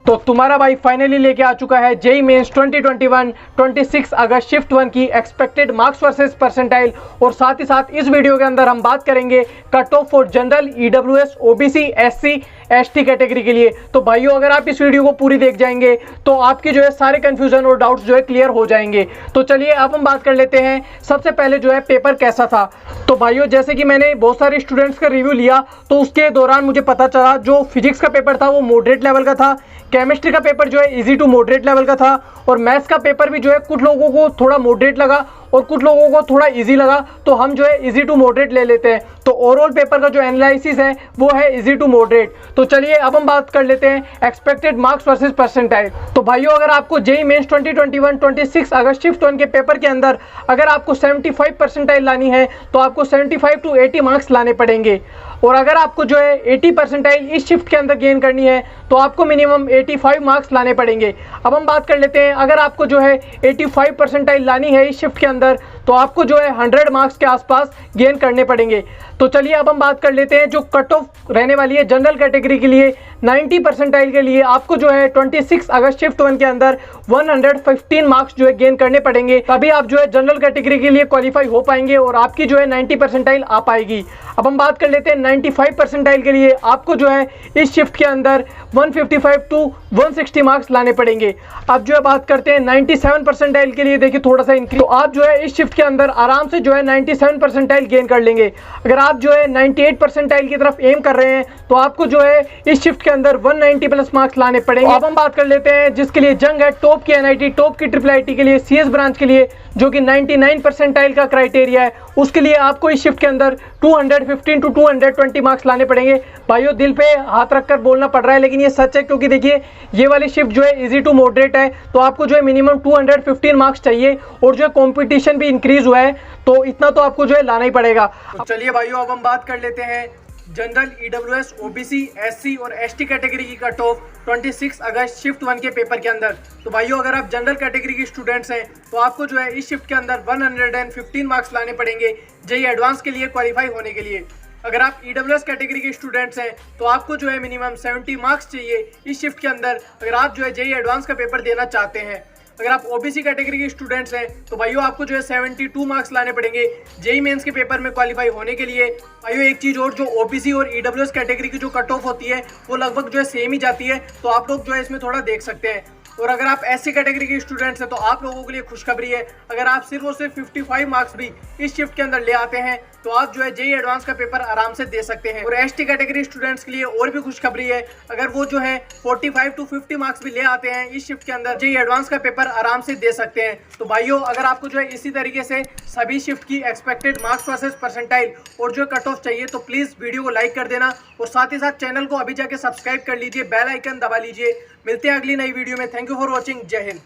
तो तुम्हारा भाई फाइनली लेके आ चुका है जेईई मेंस 2021 26 अगस्त शिफ्ट 1 की एक्सपेक्टेड मार्क्स वर्सेस परसेंटाइल। और साथ ही साथ इस वीडियो के अंदर हम बात करेंगे cut off for general, EWS, OBC, SC, ST category के लिए। तो भाइयों अगर आप इस वीडियो को पूरी देख जाएंगे तो आपकी जो है सारे कंफ्यूजन और डाउट्स जो है क्लियर हो जाएंगे। तो चलिए अब हम बात कर लेते हैं सबसे पहले जो है पेपर कैसा था। तो भाइयों जैसे कि मैंने बहुत सारे स्टूडेंट्स का रिव्यू लिया तो उसके दौरान मुझे पता चला जो फिजिक्स का पेपर था वो मॉडरेट लेवल का था, केमिस्ट्री का पेपर जो है इजी टू मॉडरेट लेवल का था, और मैथ्स का पेपर भी जो है कुछ लोगों को थोड़ा मॉडरेट लगा और कुछ लोगों को थोड़ा इजी लगा, तो हम जो है इजी टू मॉडरेट ले लेते हैं। तो ओवरऑल पेपर का जो एनालिसिस है वो है इजी टू मॉडरेट। तो चलिए अब हम बात कर लेते हैं एक्सपेक्टेड मार्क्स वर्सेस परसेंटाइल। तो भाइयों अगर आपको जेईई मेंस 2021 26 अगस्त शिफ्ट 1 के पेपर के अंदर अगर आपको 75 परसेंटाइल लानी है तो आपको 75 to 80 मार्क्स लाने पड़ेंगे। और अगर आपको जो है 80 परसेंटाइल इस शिफ्ट के अंदर गेन करनी है तो आपको मिनिमम 85 मार्क्स लाने पड़ेंगे। अब हम बात कर लेते हैं अगर आपको जो है 85 परसेंटाइल लानी है इस शिफ्ट के अंदर तो आपको जो है 100 मार्क्स के आसपास गेन करने पड़ेंगे। तो चलिए अब हम बात कर लेते हैं जो कट ऑफ रहने वाली है जनरल कैटेगरी के लिए 90 परसेंटाइल के लिए आपको जो है 26 अगस्त शिफ्ट 1 के अंदर 115 मार्क्स जो है गेन करने पड़ेंगे, तभी आप जो है जनरल कैटेगरी के लिए क्वालिफाई हो पाएंगे और आपकी जो है 90 परसेंटाइल आ पाएगी। अब हम बात कर लेते हैं 95 परसेंटाइल के लिए आपको जो है इस शिफ्ट के अंदर 155 to 160 मार्क्स लाने पड़ेंगे। अब जो है बात करते हैं 97 परसेंटाइल के लिए, देखिए थोड़ा सा इंक्रीज, तो आप जो है इस शिफ्ट के अंदर आराम से जो है 97 परसेंटाइल गेन कर लेंगे। अगर आप जो है 98 परसेंटाइल की तरफ एम कर रहे हैं तो आपको जो है इस शिफ्ट के अंदर 190 प्लस मार्क्स लाने पड़ेंगे। अब हम बात कर लेते हैं जिसके लिए जंग है टॉप की एनआईटी, टॉप की ट्रिपल आईटी के लिए, सीएस ब्रांच के लिए जो कि 99 परसेंटाइल का क्राइटेरिया है, उसके लिए आपको इस शिफ्ट के अंदर 215 to 220 मार्क्स लाने पड़ेंगे। भाइयों दिल पे हाथ रखकर बोलना पड़ रहा है लेकिन ये सच है, क्योंकि देखिए ये वाली शिफ्ट जो है इजी टू मॉडरेट है तो आपको जो है मिनिमम 215 मार्क्स चाहिए और जो है कंपटीशन भी इंक्रीज हुआ है तो इतना तो आपको जो है लाना ही पड़ेगा। तो चलिए भाइयों अब हम बात कर लेते हैं जनरल, ईडब्ल्यूएस, ओबीसी, एससी और एसटी कैटेगरी की कट ऑफ 26 अगस्त शिफ्ट 1 के पेपर के अंदर। तो भाइयों अगर आप जनरल कैटेगरी के स्टूडेंट्स हैं तो आपको जो है इस शिफ्ट के अंदर 115 मार्क्स लाने पड़ेंगे जेईई एडवांस के लिए क्वालिफाई होने के लिए। अगर आप ईडब्ल्यूएस कैटेगरी के स्टूडेंट्स हैं तो आपको जो है मिनिमम 70 मार्क्स चाहिए इस शिफ्ट के अंदर अगर आप जो है जेईई एडवांस का पेपर देना चाहते हैं। अगर आप ओबीसी कैटेगरी के स्टूडेंट्स हैं तो भाइयों आपको जो है 72 मार्क्स लाने पड़ेंगे जेईई मेंस के पेपर में क्वालिफाई होने के लिए। भाइयों एक चीज और, जो ओबीसी और ईडब्ल्यूएस कैटेगरी की जो कट ऑफ होती है वो लगभग जो है सेम ही जाती है, तो आप लोग जो है इसमें थोड़ा देख सकते हैं। और अगर आप एससी कैटेगरी के स्टूडेंट्स हैं तो आप लोगों के लिए खुशखबरी है, अगर आप सिर्फ और सिर्फ 55 मार्क्स भी इस शिफ्ट के अंदर ले आते हैं तो आप जो है जेईई एडवांस का पेपर आराम से दे सकते हैं। और एसटी कैटेगरी स्टूडेंट्स के लिए और भी खुशखबरी है, अगर वो जो है 45 to 50 मार्क्स भी ले आते हैं इस शिफ्ट के अंदर जेईई एडवांस का पेपर आराम से दे सकते हैं। तो भाइयों अगर आपको जो है इसी तरीके से सभी शिफ्ट की एक्सपेक्टेड मार्क्स वर्सेस परसेंटाइल और जो कट ऑफ चाहिए तो प्लीज वीडियो को लाइक कर देना और साथ ही साथ चैनल को अभी जाके सब्सक्राइब कर लीजिए, बेल आइकन दबा लीजिए। मिलते हैं अगली नई वीडियो में। Thank you for watching. जय हिंद।